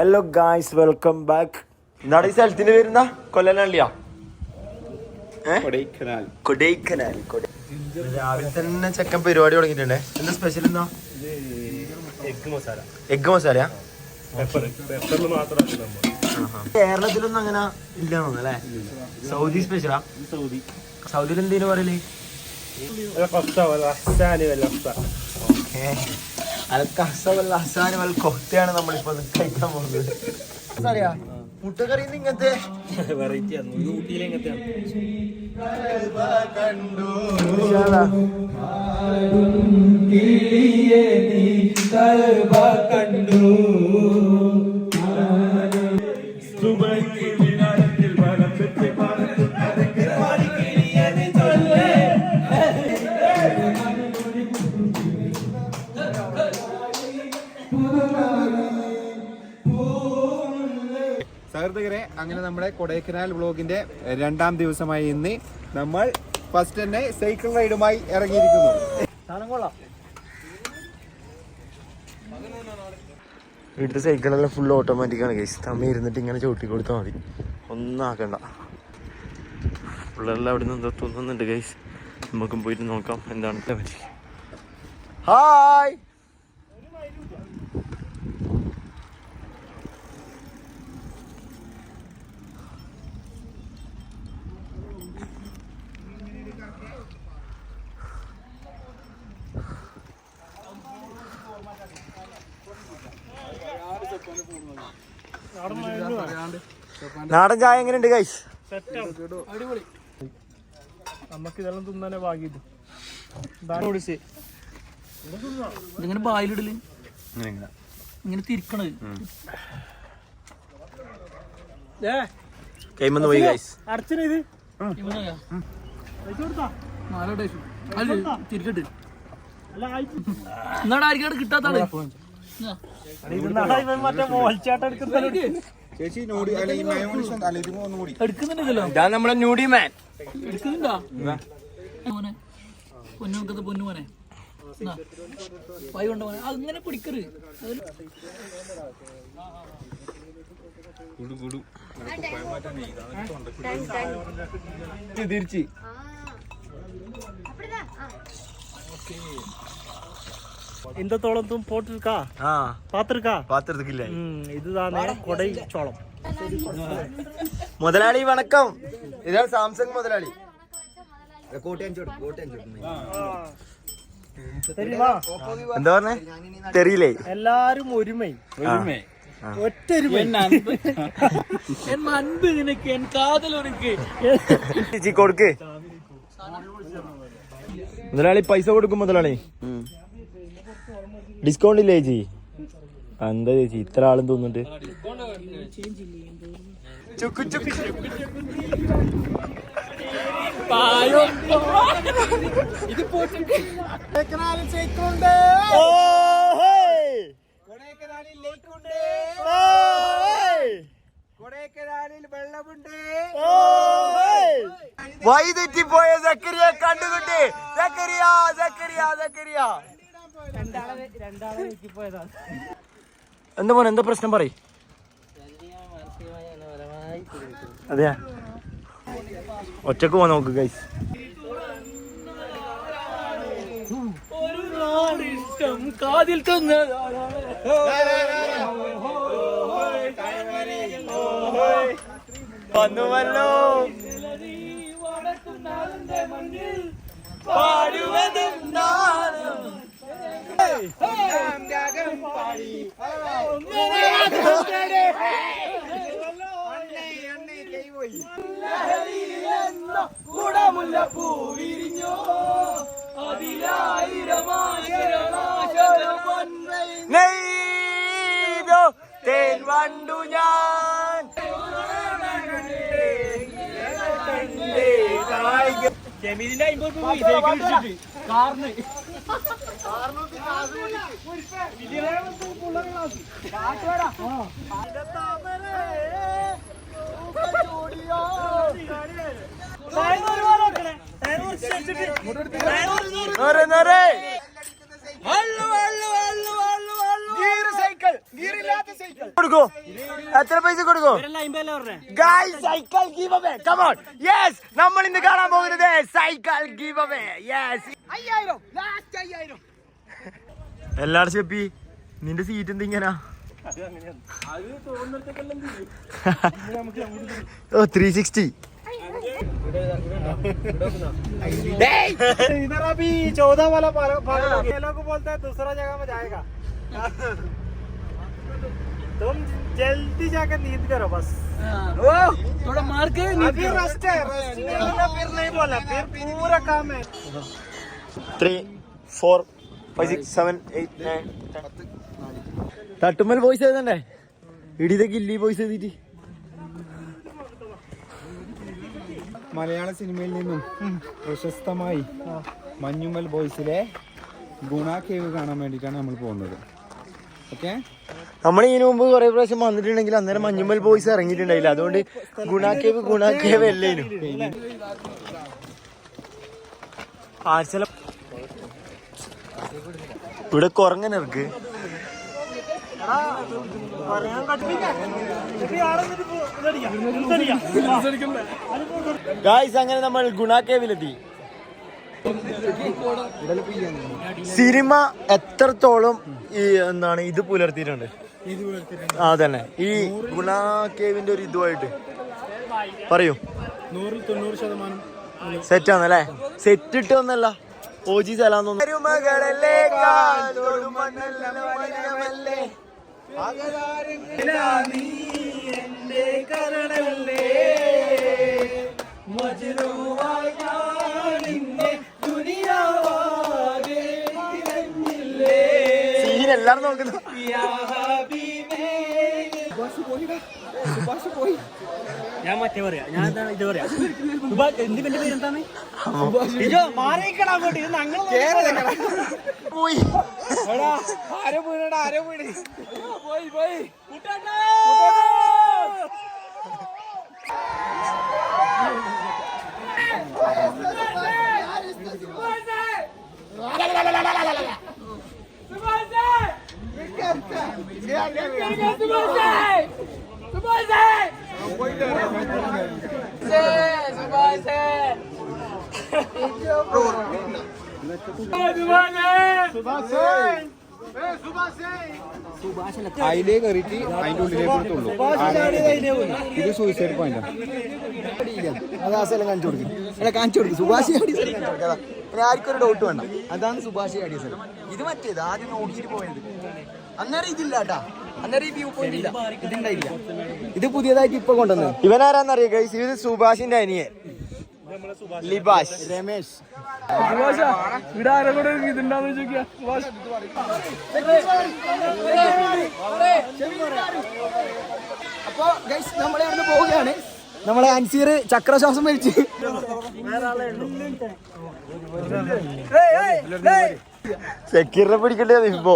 Hello guys, welcome back. എന്താണ് ഈ സ്ഥലത്തിന്റെ പേരെന്താ? കൊല്ലനള്ളിയാ? കൊടൈക്കനാൽ. രാവിലെ തന്നെ ചെക്കൻ പരിപാടി തുടങ്ങിയിട്ടുണ്ടേ. എന്താ സ്പെഷ്യൽ? എന്താ? എഗ് മസാല. കേരളത്തിലൊന്നും അങ്ങനെ ഇല്ല തോന്നുന്നല്ലേ? സൗദി സ്പെഷ്യലാ? സൗദിയിൽ എന്തേലും പറയല്? കൊത്തയാണ് നമ്മളിപ്പോ കഴിക്കാൻ പോകുന്നത്. അറിയാ മുട്ടക്കറി ഇങ്ങനത്തെ വെറൈറ്റി സഹൃദയരെ, അങ്ങനെ നമ്മുടെ കൊടൈക്കനാൽ വ്ളോഗിന്റെ 2ാം ദിവസമായി ഇന്ന് നമ്മൾ ഫസ്റ്റ് തന്നെ സൈക്കിൾ റൈഡുമായി ഇറങ്ങിയിരിക്കുന്നു. വീട്ടിലെ സൈക്കിളെല്ലാം ഫുൾ ഓട്ടോമാറ്റിക്കാണ് ഗൈസ്. തമ്മി ഇരുന്നിട്ട് ഇങ്ങനെ ചവിട്ടി കൊടുത്താൽ മതി, ഒന്നും ആക്കണ്ട. പിള്ളേരെല്ലാം അവിടെ നിന്ന് എന്തോ തോന്നുന്നുണ്ട് ഗൈസ്. നമുക്കും പോയിട്ട് നോക്കാം എന്താണെന്ന് പറ്റി. ഹായ്, നാടൻ ചായ എങ്ങനെയുണ്ട് ഗൈസ്? അടിപൊളി. നമുക്ക് ഇതെല്ലാം തിന്നാനേ ഭാഗ്യം. ഇങ്ങനെ ബായിലിടല്, ഇങ്ങനെ തിരിക്കണത് കൈമന്ന് പോയി ഗൈസ്. അടച്ചിട്ട് തിരിക്കട്ട് എന്നാടാ ആർക്കാട് കിട്ടാത്താണ്. മറ്റേ മോൾച്ചാട്ടം എടുക്കുന്നുണ്ടല്ലോ. ഇതാ നമ്മുടെ ന്യൂഡി മാൻ. എടുക്കുന്നുണ്ടോ മോനെ? പൊന്നുക്കത്തെ പൊന്നു മോനെ, വായി കൊണ്ട മോനെ. അങ്ങനെ പിടിക്കരുത്. തിരിച്ച് ഇന്തത്തോളം പോട്ടിருக்கா? പാത്തിருக்கா? இதுதானே கொடை சோளம். മുതലാളി വണക്കം. ഇതാണ് സാംസങ് മുതലാളി. എന്താ പറഞ്ഞേ? തെറിയില്ലേ? എല്ലാരും ഒരുമൈ ഒറ്റൊരുമ. അൻപ് നിനക്ക്, എൻ കാതൽ കൊടുക്ക്. മുതലാളി പൈസ കൊടുക്കും. മുതലാളി ഡിസ്കൗണ്ട് ഇല്ലേ ചേച്ചി? എന്താ ചേച്ചി ഇത്ര ആളും തോന്നുന്നുണ്ട്? കൊടൈക്കനാലിൽ വെള്ളമുണ്ട്. വഴി തെറ്റിപ്പോയ സക്കരിയ കണ്ടുകിട്ടി. എന്താ മോനെ, എന്താ പ്രശ്നം പറയ്. അതെയാ, ഒറ്റക്ക് പോ നോക്ക് ഗൈസ്. കാതിൽ വന്നുവല്ലോ പാടുവതും നാനും കുടമുല്ല പൂവിരിഞ്ഞോ നെയ്തോ തേൻ വണ്ടു ഞാൻ. ജമീലിന്റെ 50 പോയി സൈക്കിൾ ഇടിച്ചിട്ട് കാറിന്. സൈക്കിൾ ഗീറില്ലാത്ത കൊടുക്കോ എത്ര പൈസ കൊടുക്കോ guys cycle giveaway come on yes നമ്മൾ ഇന്ന് കാണാൻ പോകുന്നത് cycle giveaway yes 5000 last 5000 എല്ലാരും ചെപ്പി നിന്റെ സീറ്റ് എന്തിങ്ങനാ ഓ 360 इधर अभी 14 वाला खेलों को बोलता है दूसरा जगह में जाएगा तुम जल्दी जाकर नींद करो बस थोड़ा मार के अभी रेस्ट है फिर नहीं बोला फिर पूरा काम है 3 4 5 6 7 8 9 10 തട്ടുമ്മൽ വോയിസ് എഴുതണ്ടേ ഇടിതൊക്കെ ഇല്ലി വോയിസ് എഴുതിട്ട് മലയാള സിനിമയിൽ നിന്നും പ്രശസ്തമായി മഞ്ഞുമ്മൽ ബോയ്സിലെ ഗുണ കേവ് കാണാൻ വേണ്ടിയിട്ടാണ് നമ്മൾ പോകുന്നത്. ഓക്കെ, നമ്മൾ ഇതിനു മുമ്പ് കുറെ പ്രാവശ്യം വന്നിട്ടുണ്ടെങ്കിൽ അന്നേരം മഞ്ഞുമ്മൽ ബോയ്സ് ഇറങ്ങിയിട്ടുണ്ടായില്ല. അതുകൊണ്ട് ഗുണാക്കേവ് അല്ലേനു. ആഴ്ച ഇവിടെ കുറങ്ങനർക്ക് ഗായ്സ് അങ്ങനെ നമ്മൾ ഗുണാക്കേവിലെത്തി. സിനിമ എത്രത്തോളം ഈ എന്താണ് ഇത് പുലർത്തിയിട്ടുണ്ട് അതന്നെ ഈ ഗുണാക്കേവിന്റെ ഒരു ഇതുമായിട്ട് പറയൂ. 100-90% സെറ്റാന്നല്ലേ? സെറ്റ് ഇട്ടൊന്നല്ല, ഓജി സ്ഥലം എല്ലാരും നോക്കുന്നു. ഞാൻ മറ്റേ പറയാ, ഞാൻ ഇത് പറയാ. എന്തിന്റെ പേരെന്താണ്? മാറിക്കണം അങ്ങോട്ട്. ഇത് ഞങ്ങൾ പോയി അതിലേ കയറിയിട്ട് അതിന്റെ ഉള്ളിലേക്ക് കൊടുത്തുള്ളൂ. ഇത് സൂയിസൈഡ് പോയിന്റാ. അതാസെല്ലാം കാണിച്ചു കൊടുക്കും. കാണിച്ചു കൊടുക്കും. സുഭാഷ് ആർക്കും ഒരു ഡൗട്ട് വേണ്ട. അതാണ് സുഭാഷ് ആടിയ സ്ഥലം. ഇത് മറ്റേത് ആദ്യം നോക്കിയിട്ട് പോയത്. അന്നേരം ഇതില്ല കേട്ടാ, അന്നേരം ഈ വ്യൂ പോയിന്റ് ഇല്ല, ഇതുണ്ടായില്ല. ഇത് പുതിയതായിട്ട് ഇപ്പൊ കൊണ്ടുവന്നത്. ഇവനാരാന്നറിയോ ഗൈസ്? ഇത് സുഭാഷിന്റെ അനിയൻ ലിബാഷ് രമേശ്. അപ്പൊ ഗൈസ് നമ്മളെ ഇവിടുന്ന് പോവുകയാണ്. നമ്മളെ അൻസീർ ചക്രശ്വാസം വലിച്ച് സെക്യൂരിനെ പിടിക്കണ്ടേ ഇപ്പോ.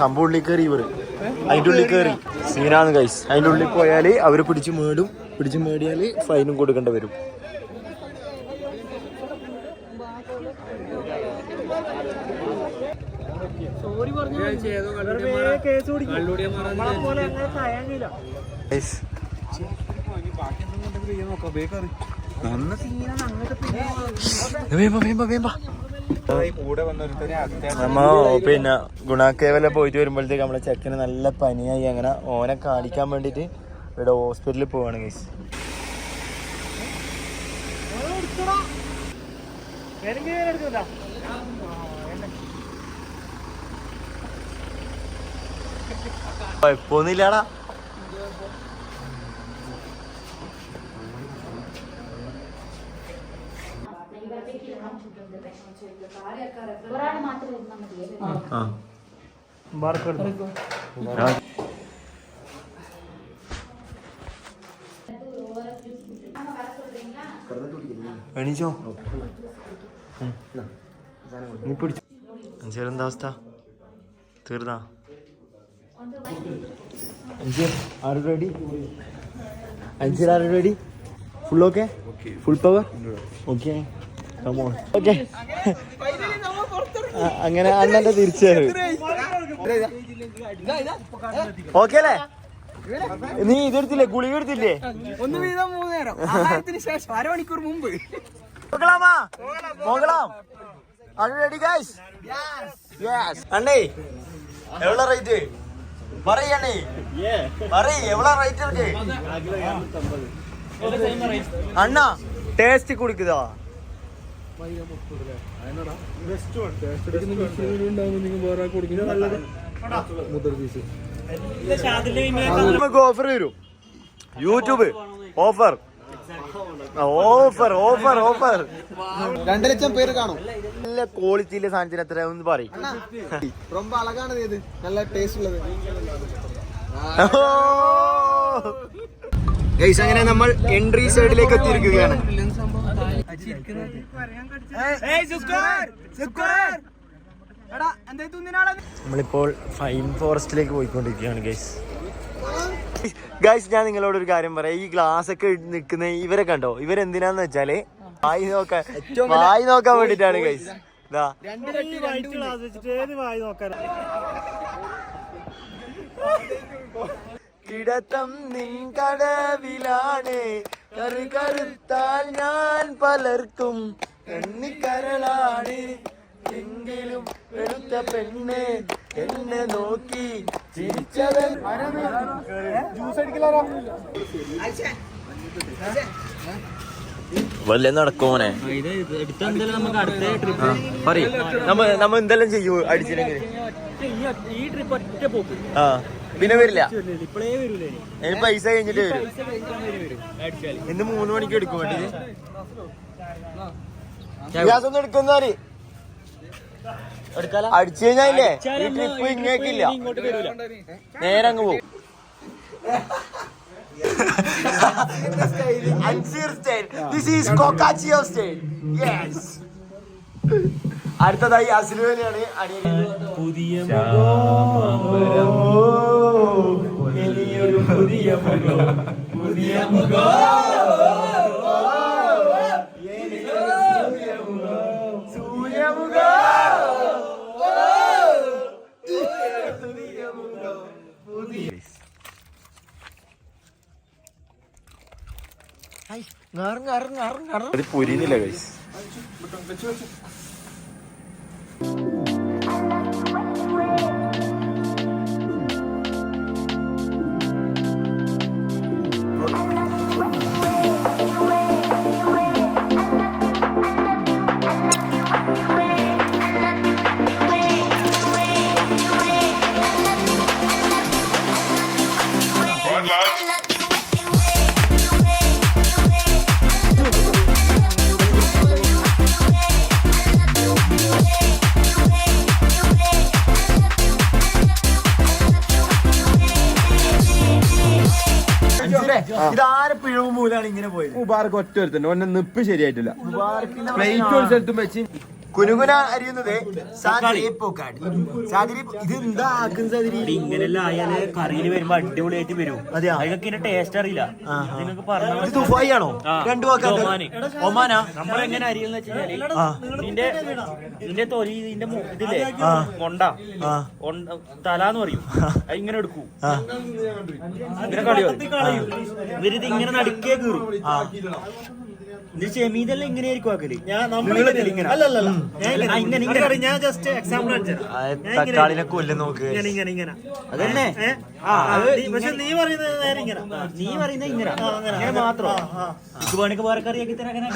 സംഭവം ഉള്ളിൽ കയറി ഇവര്, അതിന്റെ ഉള്ളിൽ കയറി സീനാന്ന് ഗൈസ്. അതിന്റെ ഉള്ളിൽ പോയാല് അവര് പിടിച്ചു മേടും. പിടിച്ചു മേടിയാല് ഫൈനും കൊടുക്കേണ്ടി വരും. നമ്മ പിന്നെ ഗുണാക്കേവല പോയിട്ട് വരുമ്പോഴത്തേക്ക് നമ്മളെ ചെക്കന് നല്ല പനിയായി. അങ്ങനെ ഓനെ കാണിക്കാൻ വേണ്ടിട്ട് ഇവിടെ ഹോസ്പിറ്റലിൽ പോവാണ് ഗൈസ്. കുഴപ്പമൊന്നുമില്ലാടാ. എണീച്ചോ? നീ പിടിച്ചോ. എന്താ അവസ്ഥ? തീർന്നാ Anseer are you ready? Anseer are you ready? Full okay? Full power? Okay come on. Okay അങ്ങനെ അണ്ണന്റെ തിരിച്ചു ഓക്കെ അല്ലേ? നീ ഇതെടുത്തില്ലേ? ഗുളിക എടുത്തില്ലേ? ഒന്ന് വീതം 3 നേരം ആഹാരത്തിന് ശേഷം അരമണിക്കൂർ മുമ്പ്. അണ്ണേ എவ்வளோ റേറ്റ് പറയണേ? எவ்வளோ റേറ്റ് இருக்கு அண்ணா? டேஸ்ட் குடுக்குதா? നമുക്ക് ഓഫർ വരും. YouTube offer offer offer offer 2 ലക്ഷം പേര് കാണും. നല്ല ക്വാളിറ്റിയിലെ സാധനത്തിന് എത്ര ഒന്ന് പറയും. ரொம்ப അഴകാണ് ഇത്, നല്ല ടേസ്റ്റ് ഉള്ളത്. ഗയ്സ് അങ്ങനെ നമ്മൾ എൻട്രി സൈഡിലേക്ക് എത്തിയിരിക്കുകയാണ്. നമ്മളിപ്പോൾ ഫൈൻ ഫോറസ്റ്റിലേക്ക് പോയിക്കൊണ്ടിരിക്കുകയാണ് ഗൈസ്. ഗൈസ് ഞാൻ നിങ്ങളോടൊരു കാര്യം പറയാം. ഈ ഗ്ലാസ് ഒക്കെ നിൽക്കുന്ന ഇവരെ കണ്ടോ? ഇവരെന്തിനാന്ന് വെച്ചാല് വായി നോക്കാൻ വേണ്ടിട്ടാണ് ഗൈസ്. ഇതാ കിടത്തം നിൻ കടവിലാണ് കറുത്താൽ ഞാൻ പലർക്കും എണ്ണിക്കരളാണ് എങ്കിലും വെളുത്ത പെണ്ണ് എന്നെ നോക്കി ചിരിച്ചവൻ. വല്ല നടക്കുമോനെ പറയും. നമ്മ എന്തെല്ലാം ചെയ്യൂ അടിച്ചില്ലെങ്കിൽ? ആ പിന്നെ വരില്ല. അതിന് പൈസ കഴിഞ്ഞിട്ട് വരും. ഇന്ന് 3 മണിക്ക് എടുക്കും വേണ്ടി. ഗ്യാസ് ഒന്നും എടുക്കുന്നാല് അടിച്ചു കഴിഞ്ഞാലേ ഈ ട്രിപ്പ് ഇങ്ങേക്കില്ല, നേരെ അങ്ങ് പോകും. അടുത്തതായി അസുരനെയാണ് പുതിയ അത് പൊരിയുന്നില്ല ഗൈസ്. ഇതാരെ പിഴവ് മൂലാണ് ഇങ്ങനെ പോയത്? മുബാർക്ക് ഒറ്റ ഒരുത്തന്നെ ഒന്നെ നിപ്പ് ശരിയായിട്ടില്ല. പ്ലേറ്റ് ഒരു സ്ഥലത്തും വെച്ച് കുനുകുന അറിയുന്നത് ഇത് എന്താ ഇങ്ങനെയല്ല ആയാല് കറിയിൽ വരുമ്പോ അടിപൊളിയായിട്ട് വരും. അതൊക്കെ ടേസ്റ്റ് അറിയില്ല. നിങ്ങൾക്ക് പറഞ്ഞു ദുബായി ആണോ? രണ്ടു ഒമാനാ? നമ്മളെങ്ങനെ അരിയെന്ന് വെച്ചാല് ഇതിന്റെ തൊലി ഇതിന്റെ ഇതില്ലേ കൊണ്ട തലാന്ന് പറയും. അത് ഇങ്ങനെ എടുക്കൂ, ഇങ്ങനെ കളയും. ഇവരിത് ഇങ്ങനെ നടുക്കേ കീറും. ഇത് ചെമീതെല്ലാം ഇങ്ങനെ ആയിരിക്കും ആക്കല്. ഞാൻ ജസ്റ്റ് എക്സാമ്പിൾ തക്കാളിനെ കൊല്ലും നോക്ക്. അതന്നെ. പക്ഷെ നീ പറയുന്നത് നേരെ ഇങ്ങനെ, നീ പറയുന്നത് ഇങ്ങനെ ഇങ്ങനെ മാത്രം. ഇത് പണിക്ക് വേറെ കറിയാക്കി തരാൻ അങ്ങനെ.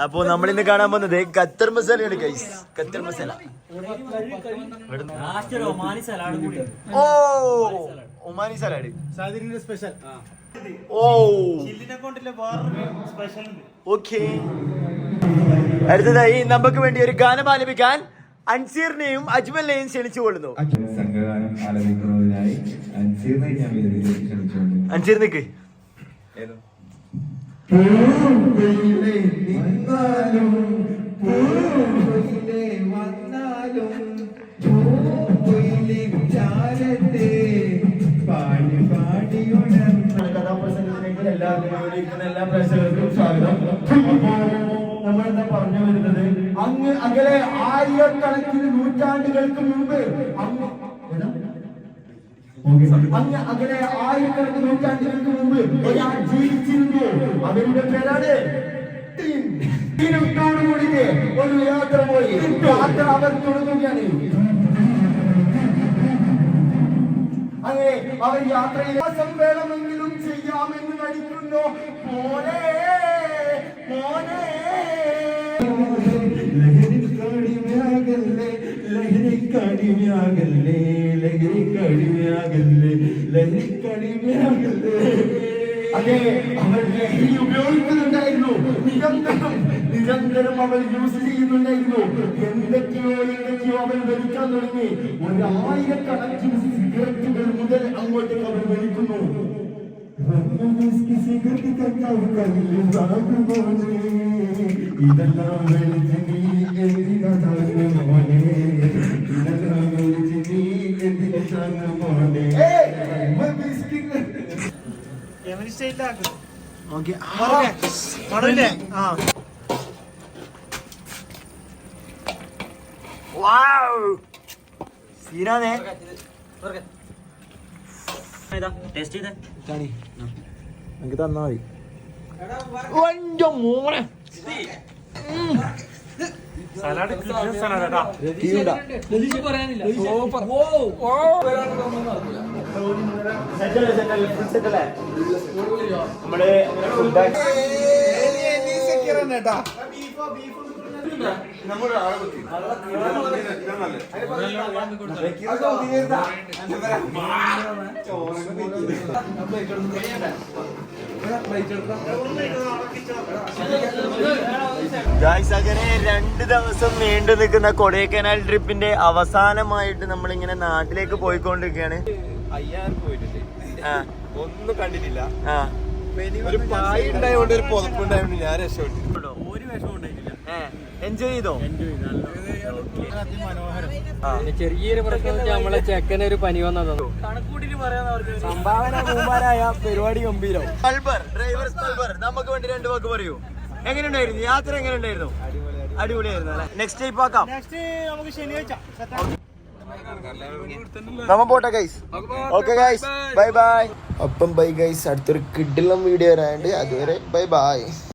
അപ്പൊ നമ്മളിന്ന് കാണാൻ പോകുന്നത് ഖത്തർ മസാലയാണ് guys. Qatar masala. Omani salad കൂടി. ഓ ഒമാനി സലാഡ് സ്പെഷ്യൽ. ഓ ഓക്കെ. അടുത്തതായി നമുക്ക് വേണ്ടി ഒരു ഗാനം ആലപിക്കാൻ അൻസീറിനെയും അജ്മലിനെയും ക്ഷണിച്ചു കൊള്ളുന്നു. സംഘഗാനം ആലപിക്കുന്നതിനായി അൻസീറിനെ ഞാൻ ക്ഷണിച്ചുകൊണ്ടു. അൻസീർ നിക്ക്. പൂവിലെ വന്നാലും പൂവിലെ ചാരത്തെ പാടി പാടി ഉണർന്ന കഥാപ്രസംഗത്തിലേക്ക് എല്ലാവർക്കും എല്ലാ പ്രേക്ഷകർക്കും സ്വാഗതം. നമ്മളെന്താ പറഞ്ഞു വരുന്നത്, അങ്ങ് അകലെ ആയിരക്കണക്കിന് നൂറ്റാണ്ടുകൾക്ക് മുമ്പ് അങ്ങ് അകലെ ആയിരക്കണക്കിന് നൂറ്റാണ്ടുകൾക്ക് മുമ്പ് ഒരാൾ ജീവിച്ചിരുന്നു. അവരുടെ പേരാണ് കൂടിയിട്ട് ഒരു യാത്ര പോയി. യാത്ര അവർ തുടങ്ങുകയാണ്. അങ്ങനെ അവർ യാത്രയിൽ വേണമെങ്കിലും ചെയ്യാമെന്ന് നടിക്കുന്നു. മോനെ മോനെ ലഹരിക്കടിമയാകല്ലേ ലഹരിക്കടിമയാകല്ലേ ലഹരിക്കടിമയാകല്ലേ ലഹരിക്കടിമയാകല്ലേ. അതെ, അവർ ലഹരി ഉപയോഗിക്കുന്നുണ്ടായിരുന്നു. നിരന്തരം അവൾ യൂസ് ചെയ്യുന്നുണ്ടായിരുന്നു. എന്തൊക്കെയോ അവൾ വലിക്കാൻ തുടങ്ങി. 1000കണക്കിന് സിഗരറ്റുകൾ മുതൽ അങ്ങോട്ടേക്ക് അവൾ വലിക്കുന്നു. ഇതെല്ലാം വലിച്ച് നീ എന്തിനാണ് മോനെ, ഇതെല്ലാം വലിച്ച് നീ എന്തിനാണ് മോനെ. എവരി സ്റ്റൈലിലാക്കും. ഓക്കെ, മണമില്ലേ? ആ സീനാന്നേ. ടേസ്റ്റ് ചെയ്തേ. എനിക്ക് തന്നാ മതി. മോനെ സലാഡ് സലാഡാ. നമ്മുടെ അങ്ങനെ 2 ദിവസം നീണ്ടു നിൽക്കുന്ന കൊടൈക്കനാൽ ട്രിപ്പിന്റെ അവസാനമായിട്ട് നമ്മളിങ്ങനെ നാട്ടിലേക്ക് പോയിക്കൊണ്ടിരിക്കുകയാണ്. ഒന്നും കണ്ടിട്ടില്ല. ഒരു പായ ഉണ്ടായതുകൊണ്ട് ഒരു പുതപ്പുണ്ടായതുകൊണ്ട് ഞാൻ രക്ഷപ്പെട്ടു. ഒരു വിഷമം ഉണ്ടായിട്ടില്ല. എൻജോയ് ചെയ്തോ? ചെറിയൊരു പ്രശ്നം നമ്മളെ ചെക്കന് ഒരു പനി വന്നത് കണക്കൂട്ടിട്ട് പറയാന്ന് പറഞ്ഞു. സംഭാവന മൂമാരായ പരിപാടി ഗംഭീരം. ഡ്രൈവർ നമുക്ക് വേണ്ടി 2 വാക്ക് പറയൂ. എങ്ങനെയുണ്ടായിരുന്നു യാത്ര? എങ്ങനെയുണ്ടായിരുന്നു? അടിപൊളിയായിരുന്നു അല്ലെ? നെക്സ്റ്റ് ടൈപ്പ് ആക്കാം. നെക്സ്റ്റ് നമുക്ക് ശനിയാഴ്ച നമ്മ പോട്ടെ guys. Okay guys, bye bye. അപ്പം ബൈ ഗൈസ്, അടുത്തൊരു കിഡിലും വീഡിയോ വരാനുണ്ട്. അതുവരെ ബൈ ബൈ.